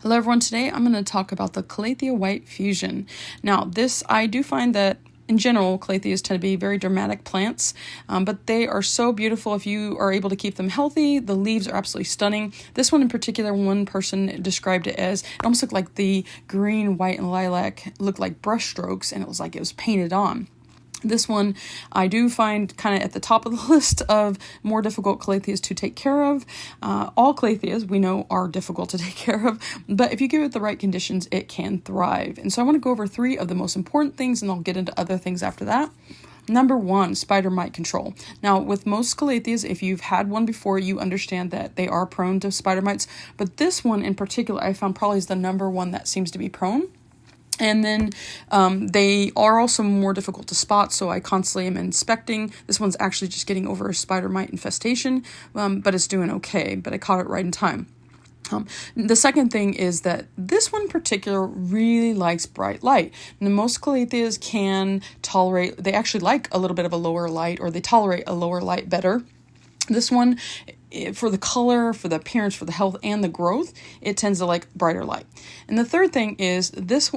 Hello everyone, today I'm going to talk about the Calathea White Fusion. Now I do find that in general, Calatheas tend to be very dramatic plants, but they are so beautiful if you are able to keep them healthy. The leaves are absolutely stunning. This one in particular, one person described it as, it almost looked like the green, white, and lilac looked like brush strokes, and it was like it was painted on. This one I do find kind of at the top of the list of more difficult Calatheas to take care of. All Calatheas we know are difficult to take care of, but if you give it the right conditions, it can thrive. And so I want to go over 3 of the most important things, and I'll get into other things after that. Number 1, spider mite control. Now, with most Calatheas, if you've had one before, you understand that they are prone to spider mites, but this one in particular I found probably is the number 1 that seems to be prone. And then they are also more difficult to spot, so I constantly am inspecting. This one's actually just getting over a spider mite infestation, but it's doing okay, but I caught it right in time. The second thing is that this one in particular really likes bright light. Now, most Calatheas can tolerate, they actually like a little bit of a lower light, or they tolerate a lower light better. This one, for the color, for the appearance, for the health, and the growth, it tends to like brighter light. And the third thing is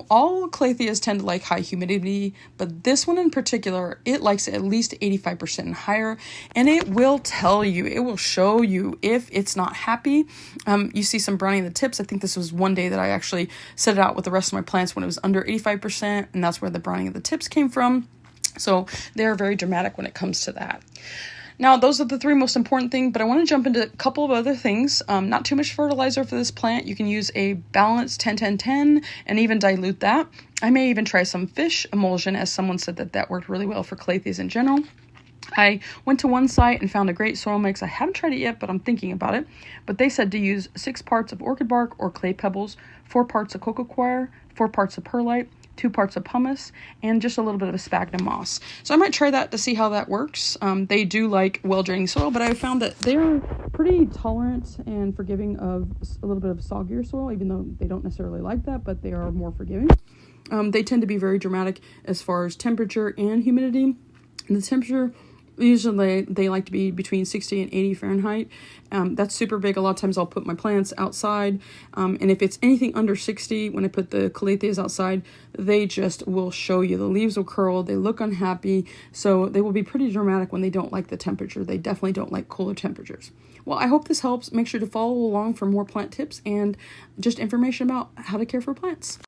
all Calatheas tend to like high humidity, but this one in particular, it likes at least 85% and higher, and it will tell you, it will show you if it's not happy. You see some browning of the tips. I think this was one day that I actually set it out with the rest of my plants when it was under 85%, and that's where the browning of the tips came from. So they're very dramatic when it comes to that. Now, those are the 3 most important things, but I want to jump into a couple of other things. Not too much fertilizer for this plant. You can use a balanced 10-10-10 and even dilute that. I may even try some fish emulsion, as someone said that worked really well for Calatheas in general. I went to one site and found a great soil mix. I haven't tried it yet, but I'm thinking about it. But they said to use 6 parts of orchid bark or clay pebbles, 4 parts of cocoa coir, 4 parts of perlite, 2 parts of pumice, and just a little bit of a sphagnum moss. So I might try that to see how that works. They do like well-draining soil, but I found that they're pretty tolerant and forgiving of a little bit of soggier soil, even though they don't necessarily like that, but they are more forgiving. They tend to be very dramatic as far as temperature and humidity. And the temperature, usually they like to be between 60 and 80 Fahrenheit. That's super big. A lot of times I'll put my plants outside. And if it's anything under 60, when I put the Calatheas outside, they just will show you. The leaves will curl. They look unhappy. So they will be pretty dramatic when they don't like the temperature. They definitely don't like cooler temperatures. Well, I hope this helps. Make sure to follow along for more plant tips and just information about how to care for plants.